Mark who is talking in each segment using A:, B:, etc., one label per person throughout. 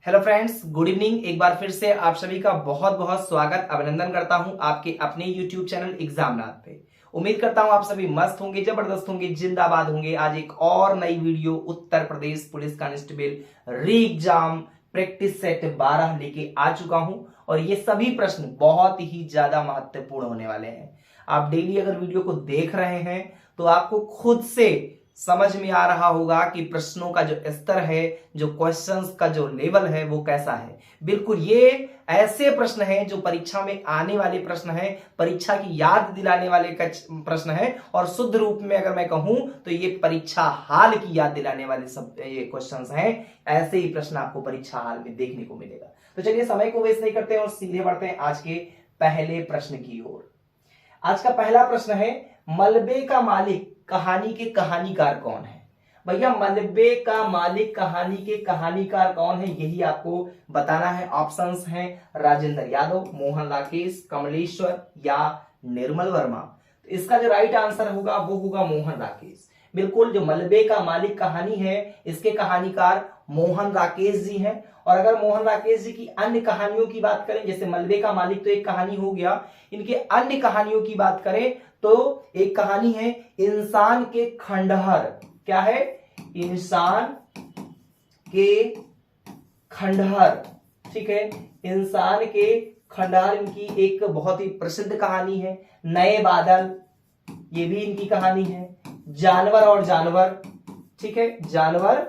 A: Hello friends, good evening. एक बार फिर से आप सभी का बहुत बहुत स्वागत अभिनंदन करता हूं आपके अपने यूट्यूब चैनल एग्जामनाथ पे। उम्मीद करता हूं आप सभी मस्त होंगे, जबरदस्त होंगे, जिंदाबाद होंगे। आज एक और नई video Uttar Pradesh police constable re exam practice set 12 लेके आ चुका हूं और ये सभी प्रश्न बहुत ही ज्यादा महत्वपूर्ण होने वाले हैं। आप डेली अगर वीडियो को देख रहे हैं तो आपको खुद से समझ में आ रहा होगा कि प्रश्नों का जो स्तर है, जो क्वेश्चंस का जो लेवल है वो कैसा है। बिल्कुल ये ऐसे प्रश्न हैं जो परीक्षा में आने वाले प्रश्न हैं, परीक्षा की याद दिलाने वाले प्रश्न हैं और शुद्ध रूप में अगर मैं कहूं तो ये परीक्षा हाल की याद दिलाने वाले सब ये क्वेश्चंस हैं। ऐसे ही प्रश्न आपको परीक्षा हाल में देखने को मिलेगा। तो चलिए समय को वेस्ट नहीं करते हैं और सीधे बढ़ते हैं आज के पहले प्रश्न की ओर। आज का पहला प्रश्न है, मलबे का मालिक कहानी के कहानीकार कौन है? भैया मलबे का मालिक कहानी के कहानीकार कौन है, यही आपको बताना है। ऑप्शंस हैं राजेंद्र यादव, मोहन राकेश, कमलेश्वर या निर्मल वर्मा। तो इसका जो राइट आंसर होगा वो होगा मोहन राकेश। बिल्कुल, जो मलबे का मालिक कहानी है इसके कहानीकार मोहन राकेश जी हैं। और अगर मोहन राकेश जी की अन्य कहानियों की बात करें, जैसे मलबे का मालिक तो एक कहानी हो गया, इनके अन्य कहानियों की बात करें तो एक कहानी है इंसान के खंडहर। क्या है? इंसान के खंडहर। ठीक है, इंसान के खंडहर इनकी एक बहुत ही प्रसिद्ध कहानी है। नए बादल, ये भी इनकी कहानी है। जानवर और जानवर, ठीक है, जानवर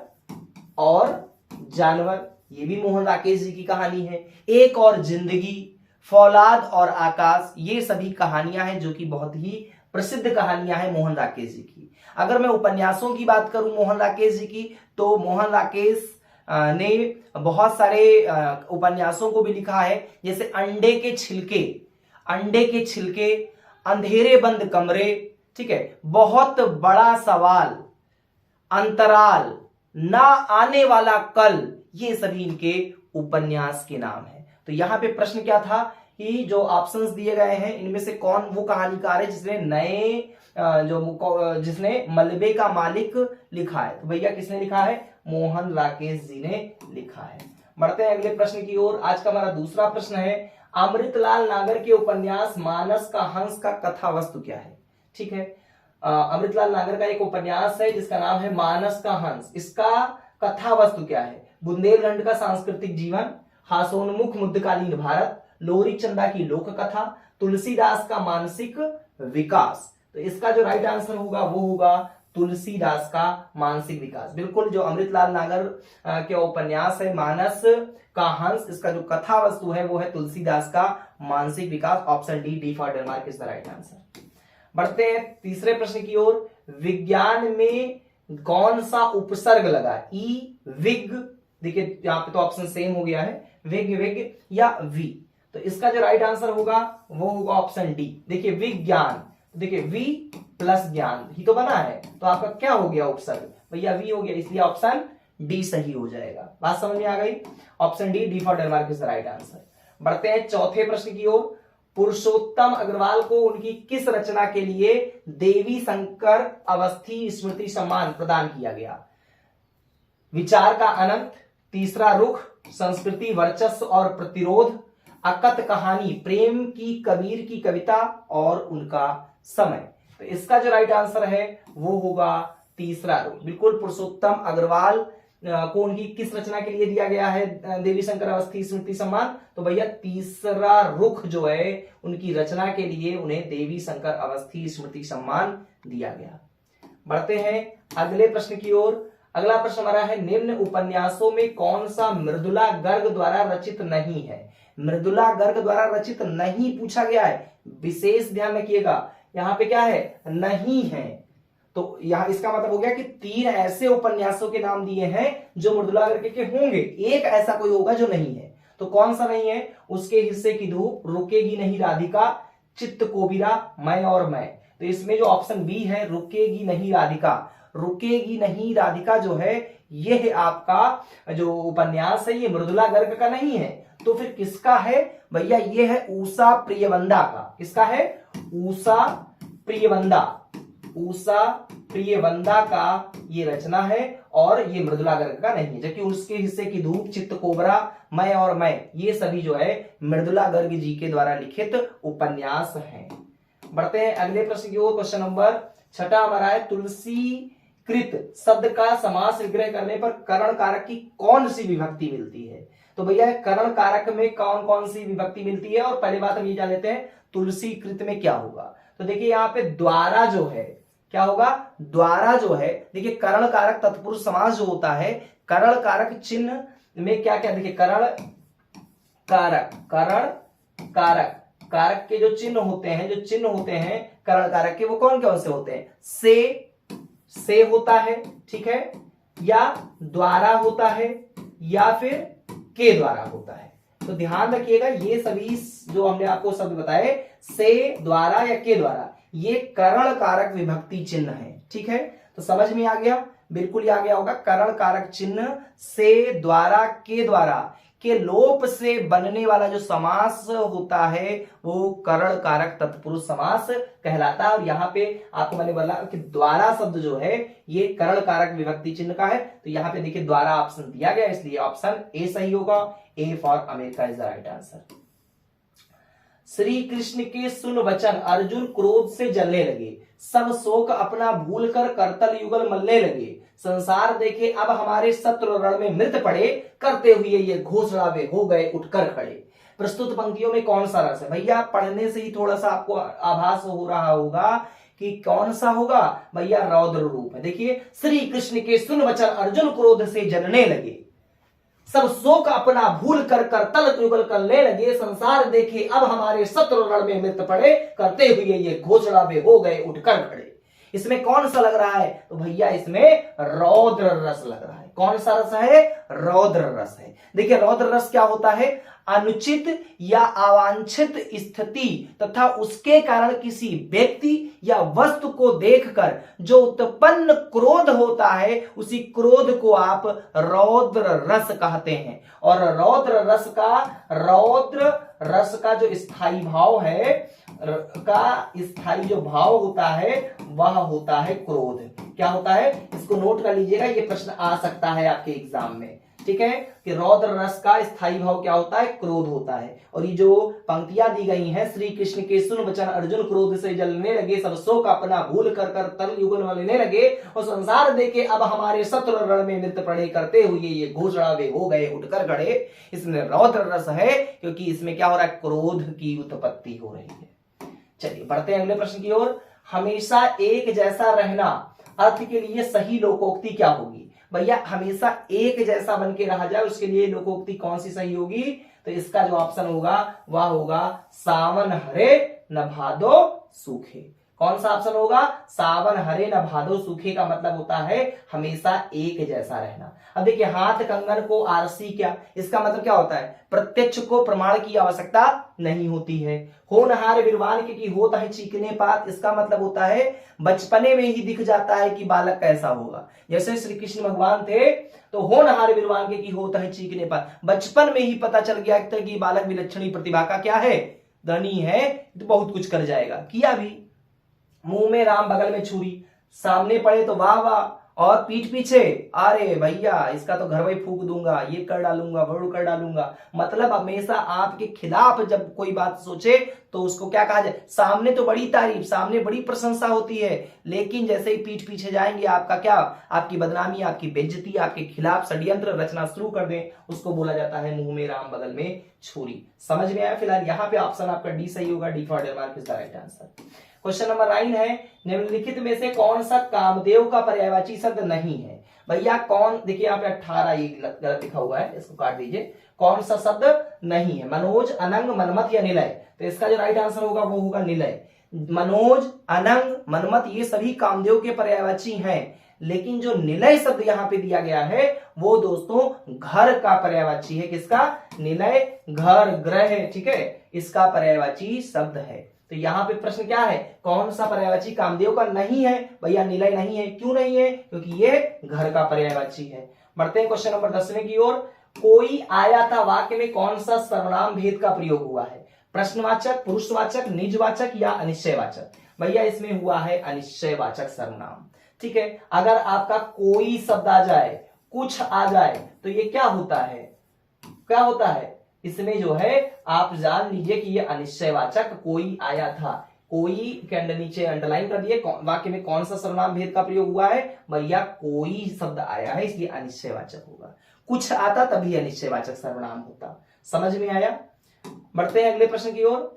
A: और जानवर, ये भी मोहन राकेश जी की कहानी है। एक और जिंदगी, फौलाद और आकाश, ये सभी कहानियां हैं जो कि बहुत ही प्रसिद्ध कहानियां हैं मोहन राकेश जी की। अगर मैं उपन्यासों की बात करूं मोहन राकेश जी की, तो मोहन राकेश ने बहुत सारे उपन्यासों को भी लिखा है, जैसे अंडे के छिलके, अंडे के छिलके, अंधेरे बंद कमरे, ठीक है, बहुत बड़ा सवाल, अंतराल, ना आने वाला कल, ये सभी इनके उपन्यास के नाम है। तो यहां पे प्रश्न क्या था कि जो ऑप्शंस दिए गए हैं इनमें से कौन वो कहानीकार है जिसने जिसने मलबे का मालिक लिखा है? तो भैया किसने लिखा है? मोहन राकेश जी ने लिखा है। बढ़ते हैं अगले प्रश्न की ओर। आज का हमारा दूसरा प्रश्न है, अमृतलाल नागर के उपन्यास मानस का हंस का कथा वस्तु क्या है? ठीक है, अमृतलाल नागर का एक उपन्यास है जिसका नाम है मानस का हंस। इसका कथा वस्तु क्या है? बुंदेलखंड का सांस्कृतिक जीवन, हास्योन्मुख मध्यकालीन भारत, लोरी चंदा की लोक कथा, तुलसीदास का मानसिक विकास। तो इसका जो राइट आंसर होगा वो होगा तुलसीदास का मानसिक विकास। बिल्कुल, जो अमृतलाल नागर के उपन्यास है मानस का हंस, इसका जो कथा वस्तु है वो है तुलसीदास का मानसिक विकास। Option D for Denmark is the right answer. बढ़ते हैं तीसरे प्रश्न की ओर। विज्ञान में कौन सा उपसर्ग लगा? ई, विग, देखिए यहां पे तो ऑप्शन सेम हो गया है, विग, विग या वी। तो इसका जो राइट आंसर होगा वो होगा ऑप्शन डी। देखिए विज्ञान, देखिए वी प्लस ज्ञान ही तो बना है, तो आपका क्या हो गया उपसर्ग? भैया वी हो गया, इसलिए ऑप्शन डी सही हो जाएगा। बात समझ में आ गई? Option D for Denmark is the right answer. बढ़ते हैं चौथे प्रश्न की ओर। पुरुषोत्तम अग्रवाल को उनकी किस रचना के लिए देवी शंकर अवस्थी स्मृति सम्मान प्रदान किया गया? विचार का अनंत, तीसरा रुख, संस्कृति वर्चस्व और प्रतिरोध, अकत कहानी, प्रेम की कबीर की कविता और उनका समय। तो इसका जो राइट आंसर है वो होगा तीसरा रुख। बिल्कुल, पुरुषोत्तम अग्रवाल को उनकी किस रचना के लिए दिया गया है देवी शंकर अवस्थी स्मृति सम्मान? तो भैया तीसरा रुख जो है उनकी रचना के लिए उन्हें देवी शंकर अवस्थी स्मृति सम्मान दिया गया। बढ़ते हैं अगले प्रश्न की ओर। अगला प्रश्न हमारा है, निम्न उपन्यासों में कौन सा मृदुला गर्ग द्वारा रचित नहीं है? मृदुला गर्ग द्वारा रचित नहीं पूछा गया है, विशेष ध्यान रखिएगा। यहां पे क्या है? नहीं है। तो यहां इसका मतलब हो गया कि 3 ऐसे उपन्यासों के नाम दिए हैं जो मृदुला गर्ग के होंगे, एक ऐसा कोई होगा जो नहीं है। तो कौन सा नहीं है? उसके हिस्से की धूप, रुकेगी नहीं राधिका, चित्त कोबिरा, मैं और मैं। तो इसमें जो ऑप्शन बी है, रुकेगी नहीं राधिका, रुकेगी नहीं राधिका जो है ये है आपका जो उपन्यास है ये मृदुला गर्ग का नहीं है। तो फिर किसका है? भैया ये है उषा प्रियवंदा का। किसका है? उषा प्रियवंदा, उषा प्रियवंदा का ये रचना है और ये मृदुला गर्ग का नहीं है, जबकि उसके हिस्से की धूप, चित्त कोबरा, मैं और मैं, ये सभी जो है मृदुला गर्ग जी के द्वारा लिखित उपन्यास हैं। बढ़ते हैं अगले प्रश्न की ओर। क्वेश्चन नंबर 6 हमारा है, तुलसी कृत शब्द का समास विग्रह करने पर करण कारक की कौन सी विभक्ति मिलती है? तो भैया करण कारक में कौन कौन सी विभक्ति मिलती है, और पहले बात हम ये जान लेते हैं तुलसी कृत में क्या होगा। तो देखिए यहाँ पे द्वारा जो है, क्या होगा, द्वारा जो है, देखिए करण कारक तत्पुरुष समास जो होता है, करण कारक चिन्ह में क्या क्या, देखिए करण कारक, करण कारक, कारक के जो चिन्ह होते हैं, जो चिन्ह होते हैं करण कारक के, वो कौन कौन से होते हैं? से होता है, ठीक है, या द्वारा होता है, या फिर के द्वारा होता है। तो ध्यान रखिएगा ये सभी जो हमने आपको शब्द बताए, से, द्वारा या के द्वारा, ये करण कारक विभक्ति चिन्ह है, ठीक है। तो समझ में आ गया, बिल्कुल ही आ गया होगा। करण कारक चिन्ह से, द्वारा, के द्वारा के लोप से बनने वाला जो समास होता है वो करण कारक तत्पुरुष समास कहलाता है। और यहाँ पे आपको मैंने बोला कि द्वारा शब्द जो है ये करण कारक विभक्ति चिन्ह का है, तो यहाँ पे देखिए द्वारा ऑप्शन दिया गया, इसलिए ऑप्शन ए सही होगा। A for America is the right answer. Shri Krishna के सुन वचन अर्जुन क्रोध से जलने लगे, सब शोक अपना भूल कर करतल युगल मलने लगे, संसार देखे अब हमारे शत्रु रण में मृत पड़े, करते हुए ये घोषणा वे हो गए उठकर खड़े। प्रस्तुत पंक्तियों में कौन सा रस है? भैया पढ़ने से ही थोड़ा सा आपको आभास हो रहा होगा कि कौन सा होगा। भैया रौद्र रूप है। देखिए श्री कृष्ण के सुन वचन अर्जुन क्रोध से जलने लगे, सब शोक अपना भूल कर करतल युगल करने लगे, संसार देखे अब हमारे शत्रु रण में मृत पड़े, करते हुए ये घोषणा वे हो गए उठकर खड़े। इसमें कौन सा लग रहा है? तो भैया इसमें रौद्र रस लग रहा है। कौन सा रस है? रौद्र रस है। देखिए रौद्र रस क्या होता है? अनुचित या अवांछित स्थिति तथा उसके कारण किसी व्यक्ति या वस्तु को देखकर जो उत्पन्न क्रोध होता है, उसी क्रोध को आप रौद्र रस कहते हैं। और रौद्र रस का जो स्थायी भाव है, का स्थायी जो भाव होता है वह होता है क्रोध। क्या होता है? इसको नोट कर लीजिएगा, ये प्रश्न आ सकता है आपके एग्जाम में, ठीक है, कि रौद्र रस का स्थायी भाव क्या होता है? क्रोध होता है। और ये जो पंक्तियां दी गई हैं, श्री कृष्ण के सुन वचन अर्जुन क्रोध से जलने लगे, सब शोक अपना भूल कर करतल युगल मलने लगे, और संसार देखे अब हमारे शत्रु रण में मृत पड़े, करते हुए ये घोषणा वे हो गए उठकर खड़े। इसमें रौद्र रस है क्योंकि इसमें क्या हो रहा है? क्रोध की उत्पत्ति हो रही है। चलिए बढ़ते हैं अगले प्रश्न की ओर। हमेशा एक जैसा रहना अर्थ के लिए सही लोकोक्ति क्या होगी? भैया हमेशा एक जैसा बन के रहा जाए उसके लिए लोकोक्ति कौन सी सही होगी? तो इसका जो ऑप्शन होगा वह होगा सावन हरे न भादो सूखे। कौन सा ऑप्शन होगा? सावन हरे न भादो सूखे का मतलब होता है हमेशा एक जैसा रहना। अब देखिए हाथ कंगन को आरसी, क्या इसका मतलब क्या होता है? प्रत्यक्ष को प्रमाण की आवश्यकता नहीं होती है। होनहार विद्वान की होता है चीकने पात, इसका मतलब होता है बचपने में ही दिख जाता है कि बालक कैसा होगा। जैसे श्री कृष्ण भगवान थे तो होनहार विद्वान की होता है चीकने पात, बचपन में ही पता चल गया कि बालक विलक्षणी प्रतिभा का क्या है? धनी है, तो बहुत कुछ कर जाएगा। किया भी। मुंह में राम बगल में छुरी, सामने पड़े तो वाह वाह, और पीठ पीछे अरे भैया इसका तो घर वही फूक दूंगा, ये कर डालूंगा, वो कर डालूंगा। मतलब हमेशा आपके खिलाफ जब कोई बात सोचे तो उसको क्या कहा जाए? सामने तो बड़ी तारीफ, सामने बड़ी प्रशंसा होती है, लेकिन जैसे ही पीठ पीछे जाएंगे आपका क्या? आपकी बदनामी, आपकी बेइज्जती, आपके खिलाफ षड्यंत्र रचना शुरू कर दें, उसको बोला जाता है मुंह में राम बगल में छुरी। समझ में आया? फिलहाल यहाँ पे ऑप्शन आपका डी सही होगा। D for Denmark is the right answer. Question number 9 है, निम्नलिखित में से कौन सा कामदेव का पर्यायवाची शब्द नहीं है? भैया कौन, देखिए यहाँ पे 18 गलत लिखा हुआ है, इसको काट दीजिए। कौन सा शब्द नहीं है? मनोज, अनंग, मनमत या निलय? तो इसका जो राइट आंसर होगा वो होगा निलय। मनोज, अनंग, मनमत ये सभी कामदेव के पर्यायवाची हैं, लेकिन जो निलय शब्द यहाँ पे दिया गया है वो दोस्तों घर का पर्यायवाची है। किसका? निलय, घर, ग्रह, ठीक है, इसका पर्यायवाची शब्द है। तो यहाँ पे प्रश्न क्या है? कौन सा पर्यायवाची कामदेव का नहीं है? भैया निलय नहीं है। क्यों नहीं है? क्योंकि ये घर का पर्यायवाची है। बढ़ते हैं क्वेश्चन नंबर 10वें की ओर। कोई आया था वाक्य में कौन सा सर्वनाम भेद का प्रयोग हुआ है? प्रश्नवाचक, पुरुषवाचक, निजवाचक या अनिश्चयवाचक? भैया इसमें हुआ है अनिश्चयवाचक सर्वनाम। ठीक है। अगर आपका कोई शब्द आ जाए, कुछ आ जाए, तो ये क्या होता है, क्या होता है, इसमें जो है आप जान लीजिए कि ये अनिश्चयवाचक कोई आया था। कोई के अंडर नीचे अंडरलाइन कर दिए, वाक्य में कौन सा सर्वनाम भेद का प्रयोग हुआ है, भैया कोई शब्द आया है, इसलिए अनिश्चयवाचक होगा। कुछ आता तभी अनिश्चयवाचक सर्वनाम होता। समझ में आया? बढ़ते हैं अगले प्रश्न की ओर।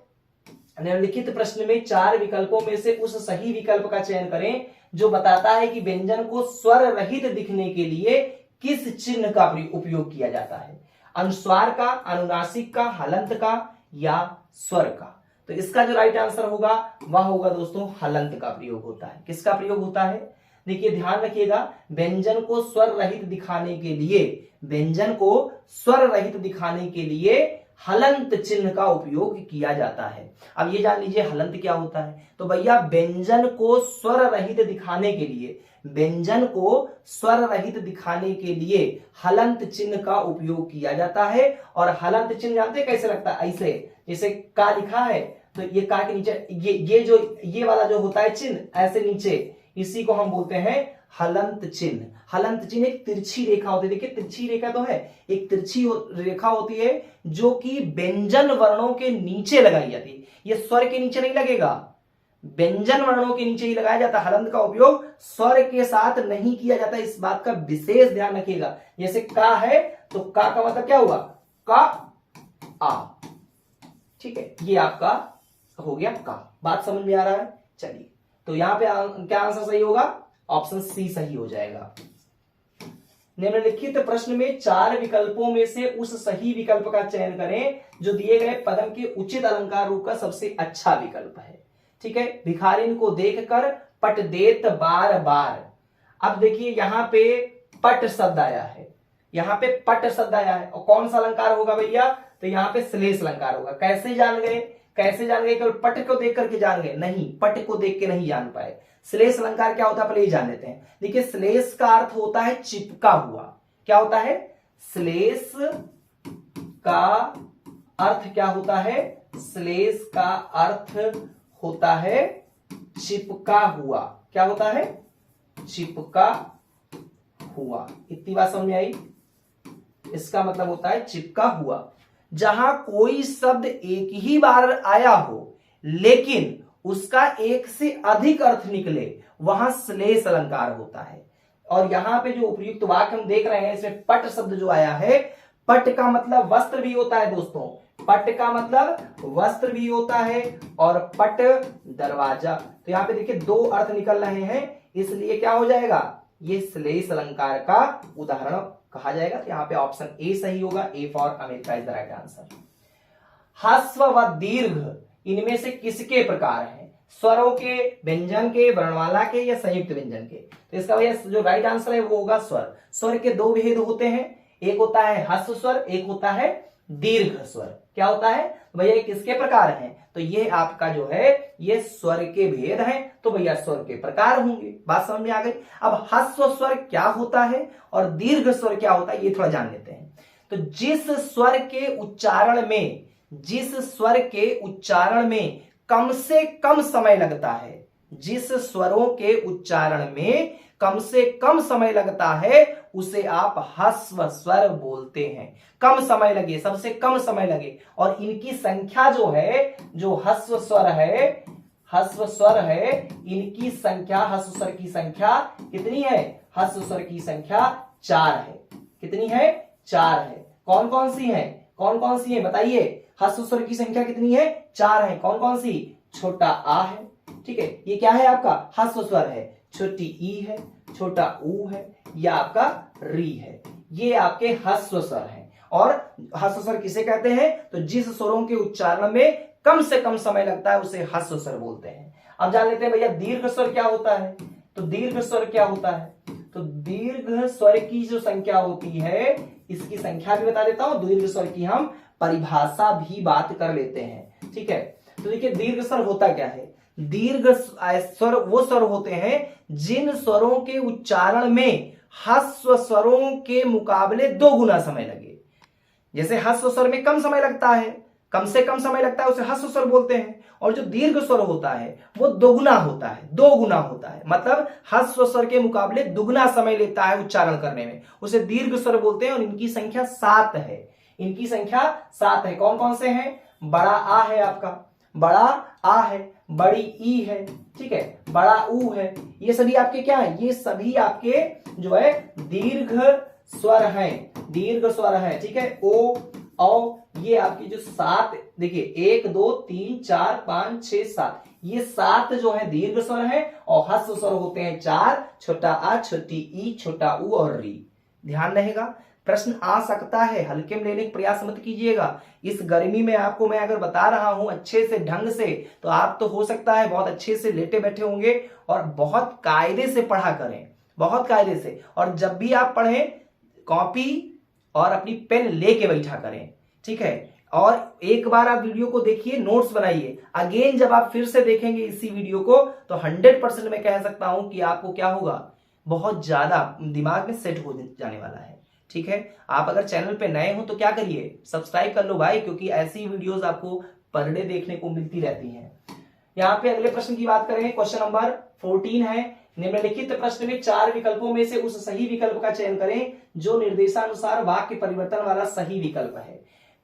A: निम्नलिखित प्रश्न में 4 विकल्पों में से उस सही विकल्प का चयन करें जो बताता है कि व्यंजन को स्वर रहित दिखने के लिए किस चिन्ह का उपयोग किया जाता है, अनुस्वार का, अनुनासिक का, हलंत का या स्वर का। तो इसका जो राइट आंसर होगा वह होगा दोस्तों हलंत का प्रयोग होता है। किसका प्रयोग होता है? देखिए ध्यान रखिएगा, व्यंजन को स्वर रहित दिखाने के लिए, व्यंजन को स्वर रहित दिखाने के लिए हलंत चिन्ह का उपयोग किया जाता है। अब ये जान लीजिए हलंत क्या होता है। तो भैया व्यंजन को स्वर रहित दिखाने के लिए, व्यंजन को स्वर रहित दिखाने के लिए हलंत चिन्ह का उपयोग किया जाता है। और हलंत चिन्ह जानते कैसे लगता है? ऐसे, जैसे का लिखा है तो ये का के नीचे ये वाला जो होता है चिन्ह ऐसे नीचे, इसी को हम बोलते हैं हलंत चिन्ह। हलंत चिन्ह एक तिरछी रेखा होती है, देखिए तिरछी रेखा तो है, एक तिरछी रेखा होती है जो कि व्यंजन वर्णों के नीचे लगाई जाती है। ये स्वर के नीचे नहीं लगेगा, व्यंजन वर्णों के नीचे ही लगाया जाता है। हलंत का उपयोग स्वर के साथ नहीं किया जाता, इस बात का विशेष ध्यान रखिएगा। जैसे का है तो का मतलब क्या हुआ? का आ, ठीक है, ये आपका हो गया का। बात समझ में आ रहा है? चलिए, तो यहां पे क्या आंसर सही होगा? ऑप्शन सी सही हो जाएगा। निम्नलिखित प्रश्न में 4 विकल्पों में से उस सही विकल्प का चयन करें जो दिए गए पदम के उचित अलंकार रूप का सबसे अच्छा विकल्प है। ठीक है, भिखारिन को देखकर पट देत बार बार। अब देखिए यहां पे पट शब्द आया है, यहां पे पट शब्द आया है, और कौन सा अलंकार होगा भैया? तो यहां पे श्लेष अलंकार होगा। कैसे जान गए? कैसे जान गए? केवल पट को देख करके जान गए? नहीं, पट को देख के नहीं जान पाए। श्लेष अलंकार क्या होता है पहले ये जान लेते हैं। देखिए श्लेष का अर्थ होता है चिपका हुआ। क्या होता है? श्लेष का अर्थ क्या होता है? श्लेष का अर्थ होता है चिपका हुआ। क्या होता है? चिपका हुआ। इतनी बात समझ में आई? इसका मतलब होता है चिपका हुआ। जहां कोई शब्द एक ही बार आया हो लेकिन उसका एक से अधिक अर्थ निकले, वहां श्लेष अलंकार होता है। और यहां पे जो उपयुक्त वाक्य हम देख रहे हैं, इसमें पट शब्द जो आया है, पट का मतलब वस्त्र भी होता है दोस्तों, पट का मतलब वस्त्र भी होता है, और पट दरवाजा। तो यहां पे देखिए 2 अर्थ निकल रहे हैं, इसलिए क्या हो जाएगा? ये श्लेष अलंकार का उदाहरण कहा जाएगा। तो यहां पे ऑप्शन ए सही होगा। A for America is the right answer. ह्रस्व व दीर्घ इनमें से किसके प्रकार हैं? स्वरों के, व्यंजन के, वर्णमाला के या संयुक्त व्यंजन के? तो इसका भैया जो राइट आंसर है वो होगा स्वर। स्वर के 2 भेद होते हैं, एक होता है ह्रस्व स्वर, एक होता है दीर्घ स्वर। क्या होता है भैया? ये किसके प्रकार हैं? तो ये आपका जो है ये स्वर के भेद हैं, तो भैया स्वर के प्रकार होंगे। बात समझ में आ गई? अब ह्रस्व स्वर क्या होता है और दीर्घ स्वर क्या होता है ये थोड़ा जान लेते हैं। तो जिस स्वर के उच्चारण में, जिस स्वर के उच्चारण में कम से कम समय लगता है, जिस स्वरों के उच्चारण में कम से कम समय लगता है उसे आप ह्रस्व स्वर बोलते हैं। कम समय लगे, सबसे कम समय लगे, और इनकी संख्या जो है, जो ह्रस्व स्वर है, ह्रस्व स्वर है, इनकी संख्या, ह्रस्व स्वर की संख्या कितनी है? ह्रस्व स्वर की संख्या 4 है। कितनी है? 4 है। कौन कौन सी है? कौन कौन सी है बताइए? ह्रस्व स्वर की संख्या कितनी है? 4 है। कौन कौन सी? छोटा आ है, ठीक है, ये क्या है आपका? ह्रस्व स्वर है। छोटी ई है, छोटा ऊ है, यह आपका री है। ये आपके ह्रस्व स्वर हैं। और ह्रस्व स्वर किसे कहते हैं? तो जिस स्वरों के उच्चारण में कम से कम समय लगता है उसे ह्रस्व स्वर बोलते हैं। अब जान लेते हैं भैया दीर्घ स्वर क्या होता है। तो दीर्घ स्वर क्या होता है? तो दीर्घ स्वर की जो संख्या होती है, इसकी संख्या भी बता देता हूं, दीर्घ स्वर की हम परिभाषा भी बात कर लेते हैं। ठीक है, तो देखिए दीर्घ स्वर होता क्या है? दीर्घ स्वर वो स्वर होते हैं जिन स्वरों के उच्चारण में ह्रस्व स्वरों के मुकाबले 2 गुना समय लगे। जैसे ह्रस्व स्वर में कम समय लगता है, कम से कम समय लगता है, उसे ह्रस्व स्वर बोलते हैं। और जो दीर्घ स्वर होता है वो दोगुना होता है, 2 गुना होता है, मतलब ह्रस्व स्वर के मुकाबले दुगना समय लेता है उच्चारण करने में, उसे दीर्घ स्वर बोलते हैं। और इनकी संख्या 7 है, इनकी संख्या 7 है। कौन कौन से हैं? बड़ा आ है आपका, बड़ा आ है, बड़ी ई है, ठीक है, बड़ा ऊ है, ये सभी आपके क्या है? ये सभी आपके जो है दीर्घ स्वर हैं, दीर्घ स्वर है, ठीक है। ओ औ ये आपकी जो 7, देखिए 1 2 3 4 5 6 7, ये 7 जो है दीर्घ स्वर है और ह्रस्व स्वर होते हैं 4, छोटा आ, छोटी ई, छोटा ऊ और री। ध्यान रहेगा, प्रश्न आ सकता है, हल्के में लेने का प्रयास मत कीजिएगा। इस गर्मी में आपको मैं अगर बता रहा हूं अच्छे से ढंग से, तो आप तो हो सकता है बहुत अच्छे से लेटे बैठे होंगे और बहुत कायदे से पढ़ा करें, बहुत कायदे से। और जब भी आप पढ़ें कॉपी और अपनी पेन लेके बैठा करें, ठीक है। और एक बार आप वीडियो को देखिए, नोट्स बनाइए, अगेन जब आप फिर से देखेंगे इसी वीडियो को तो 100% मैं कह सकता हूं कि आपको क्या होगा, बहुत ज्यादा दिमाग में सेट हो जाने वाला है, ठीक है। आप अगर चैनल पे नए हो तो क्या करिए, सब्सक्राइब कर लो भाई, क्योंकि ऐसी वीडियोस आपको पर डे देखने को मिलती रहती हैं। यहाँ पे अगले प्रश्न की बात करें, क्वेश्चन नंबर 14 है। निम्नलिखित प्रश्न में 4 विकल्पों में से उस सही विकल्प का चयन करें जो निर्देशानुसार वाक्य परिवर्तन वाला सही विकल्प है।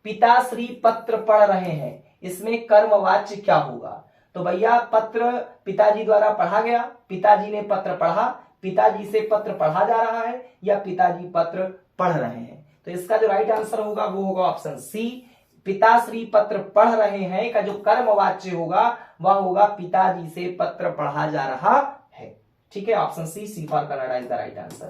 A: पिताश्री पत्र पढ़ रहे हैं, इसमें कर्मवाच्य क्या होगा? तो भैया पत्र पिताजी द्वारा पढ़ा गया, पिताजी ने पत्र पढ़ा, पिताजी से पत्र पढ़ा जा रहा है, या पिताजी पत्र पढ़ रहे हैं। तो इसका जो राइट आंसर होगा वो होगा ऑप्शन सी, पिताश्री पत्र पढ़ रहे हैं का जो कर्मवाच्य होगा वह होगा पिताजी से पत्र पढ़ा जा रहा है, ठीक है। Option C for Canada is the right answer.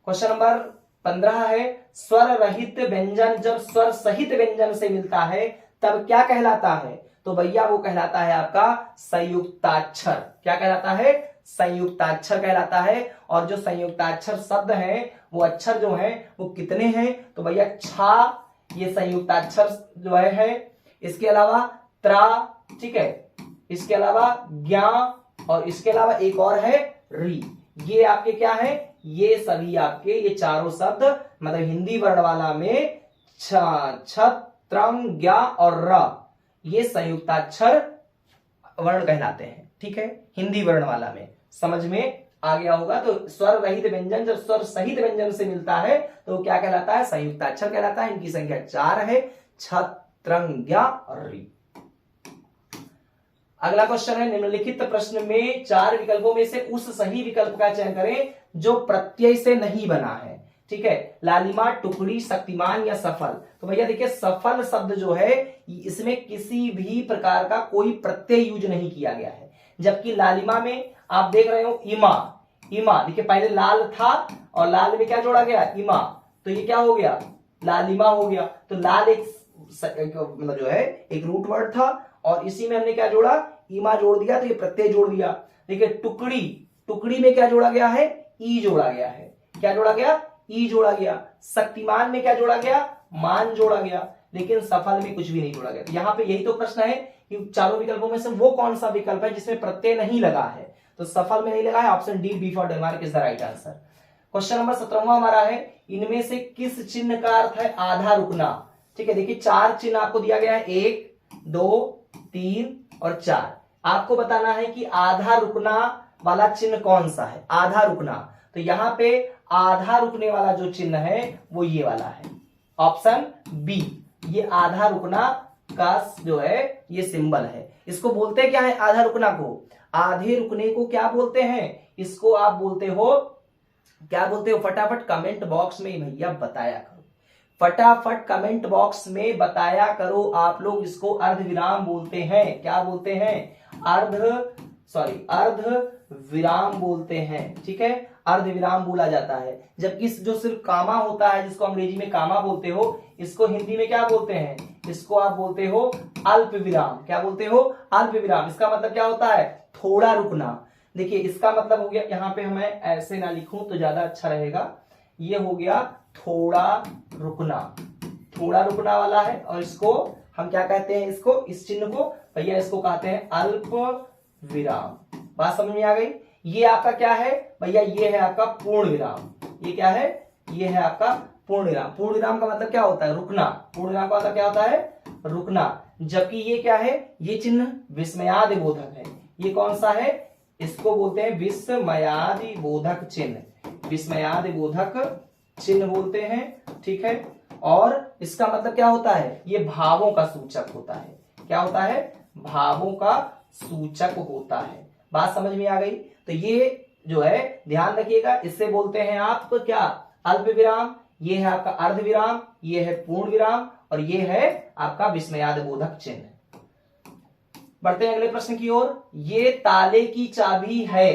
A: Question number 15 है, स्वर रहित व्यंजन जब स्वर सहित व्यंजन से मिलता है तब क्या कहलाता है? तो भैया वो कहलाता है आपका संयुक्ताक्षर। क्या कहलाता है? संयुक्ताक्षर कहलाता है। और जो संयुक्ताक्षर शब्द हैं वो अक्षर जो हैं वो कितने हैं? तो भैया छा, ये संयुक्ताक्षर जो है, इसके अलावा त्रा, ठीक है, इसके अलावा ज्ञा, और इसके अलावा एक और है री। ये आपके क्या है? ये सभी आपके ये चारों शब्द मतलब हिंदी वर्ण वाला में छ, त्रम, ज्ञा और र, ये संयुक्ताक्षर वर्ण कहलाते हैं, ठीक है, हिंदी वर्ण वाला में। समझ में आ गया होगा। तो स्वर रहित व्यंजन जब स्वर सहित व्यंजन से मिलता है तो क्या कहलाता है? संयुक्ताक्षर कहलाता है। इनकी संख्या 4 है, छ, त्रम, ज्ञा और री। अगला क्वेश्चन है, निम्नलिखित प्रश्न में 4 विकल्पों में से उस सही विकल्प का चयन करें जो प्रत्यय से नहीं बना है, ठीक है। लालिमा, टुकड़ी, शक्तिमान या सफल। तो भैया देखिए सफल शब्द जो है इसमें किसी भी प्रकार का कोई प्रत्यय यूज नहीं किया गया है, जबकि लालिमा में आप देख रहे हो इमा, इमा देखिए पहले लाल था और लाल में क्या जोड़ा गया? इमा, तो ये क्या हो गया? लालिमा हो गया। तो लाल एक मतलब जो है एक रूट वर्ड था और इसी में हमने क्या जोड़ा? ईमा जोड़ दिया, तो ये प्रत्यय जोड़ दिया। देखिए टुकड़ी, टुकड़ी में क्या जोड़ा गया है? ई जोड़ा गया है। क्या जोड़ा गया? ई जोड़ा गया। शक्तिमान में क्या जोड़ा गया? मान जोड़ा गया। लेकिन सफल में कुछ भी नहीं जोड़ा गया। यहाँ पे यही तो प्रश्न है कि चारों विकल्पों में से वो कौन सा विकल्प है जिसमें प्रत्यय नहीं लगा है? तो सफल में नहीं लगा है, option D, B for Denmark is the right answer. Question number 17वां हमारा है, इनमें से किस चिन्ह का अर्थ है आधा रुकना? ठीक है, देखिए 4 चिन्ह आपको दिया गया है, 1 2 3 और 4। आपको बताना है कि आधा रुकना वाला चिन्ह कौन सा है? आधा रुकना, तो यहां पे आधा रुकने वाला जो चिन्ह है वो ये वाला है, ऑप्शन बी। ये आधा रुकना का जो है ये सिंबल है। इसको बोलते क्या है? आधा रुकना को, आधे रुकने को क्या बोलते हैं? इसको आप बोलते हो, क्या बोलते हो? फटाफट कमेंट बॉक्स में भैया बताया करो, फटाफट कमेंट बॉक्स में बताया करो। आप लोग इसको अर्ध विराम बोलते हैं। क्या बोलते हैं? अर्ध विराम बोलते हैं, ठीक है, अर्ध विराम बोला जाता है। जबकि जो सिर्फ कामा होता है, जिसको अंग्रेजी में कामा बोलते हो, इसको हिंदी में क्या बोलते हैं? इसको आप बोलते हो अल्प विराम। क्या बोलते हो? अल्प विराम। इसका मतलब क्या होता है? थोड़ा रुकना। देखिए इसका मतलब हो गया, यहां पे हमें ऐसे ना लिखूं तो ज्यादा अच्छा रहेगा, ये हो गया थोड़ा रुकना, थोड़ा रुकना वाला है। और इसको हम क्या कहते हैं? इसको, इस चिन्ह को भैया इसको कहते हैं अल्प विराम। बात समझ में आ गई? ये आपका क्या है भैया? ये है आपका पूर्ण विराम। ये क्या है? ये है आपका पूर्ण विराम। पूर्ण विराम का मतलब क्या होता है? रुकना। पूर्ण विराम का मतलब क्या होता है? रुकना। जबकि ये क्या है, ये चिन्ह विस्मयादि बोधक है। ये कौन सा है, इसको बोलते हैं विस्मयादि बोधक चिन्ह, विस्मयादि बोधक चिन्ह बोलते हैं। ठीक है, और इसका मतलब क्या होता है, ये भावों का सूचक होता है। क्या होता है, भावों का सूचक होता है। बात समझ में आ गई। तो ये जो है ध्यान रखिएगा, इससे बोलते हैं आप क्या, अल्प विराम, ये है आपका अर्ध विराम, ये है पूर्ण विराम, और ये है आपका विस्मयादि बोधक चिन्ह। बढ़ते हैं अगले प्रश्न की ओर। ये ताले की चाबी है,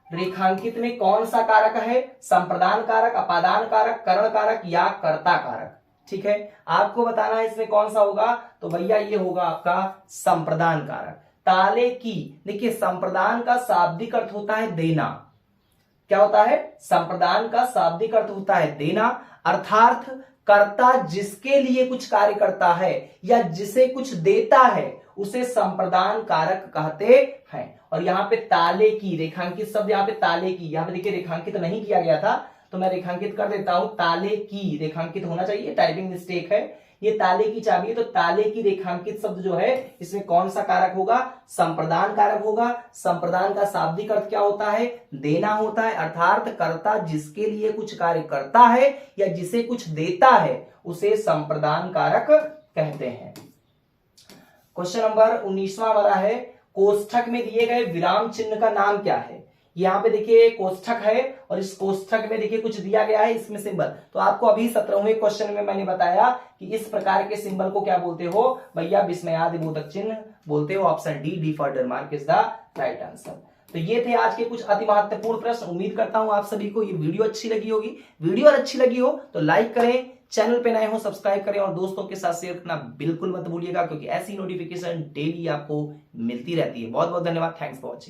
A: रेखांकित में कौन सा कारक है, संप्रदान कारक, अपादान कारक, करण कारक या कर्ता कारक। ठीक है, आपको बताना है इसमें कौन सा होगा, तो भैया ये होगा आपका संप्रदान कारक। ताले की, देखिए संप्रदान का शाब्दिक अर्थ होता है देना। क्या होता है, संप्रदान का शाब्दिक अर्थ होता है देना, अर्थात कर्ता जिसके लिए कुछ कार्य करता है या जिसे कुछ देता है उसे संप्रदान कारक कहते हैं। और यहाँ पे ताले की, रेखांकित शब्द यहाँ पे ताले की, यहाँ पे देखिए रेखांकित नहीं किया गया था तो मैं रेखांकित कर देता हूं, ताले की रेखांकित होना चाहिए, टाइपिंग मिस्टेक है। ये ताले की चाबी है, तो ताले की रेखांकित शब्द जो है इसमें कौन सा कारक होगा, संप्रदान कारक होगा। संप्रदान का शाब्दिक अर्थ क्या होता है, देना होता है, अर्थात कर्ता जिसके लिए कुछ कार्य करता है या जिसे कुछ देता है उसे संप्रदान कारक कहते हैं। क्वेश्चन नंबर 19वां हमारा है, कोष्ठक में दिए गए विराम चिन्ह का नाम क्या है। यहाँ पे देखिए कोष्ठक है और इस कोष्ठक में देखिए कुछ दिया गया है इसमें सिंबल। तो आपको अभी 17वें क्वेश्चन में मैंने बताया कि इस प्रकार के सिंबल को क्या बोलते हो भैया, विस्मयादि बोधक चिन्ह बोलते हो। Option D for Denmark is the right answer. तो ये थे आज के कुछ अति महत्वपूर्ण प्रश्न। उम्मीद करता हूं आप सभी को ये वीडियो अच्छी लगी होगी। वीडियो अगर अच्छी लगी हो तो लाइक करें, चैनल पे नए हो सब्सक्राइब करें और दोस्तों के साथ शेयर करना बिल्कुल मत भूलिएगा, क्योंकि ऐसी नोटिफिकेशन डेली आपको मिलती रहती है। बहुत बहुत धन्यवाद, थैंक्स फॉर वॉचिंग।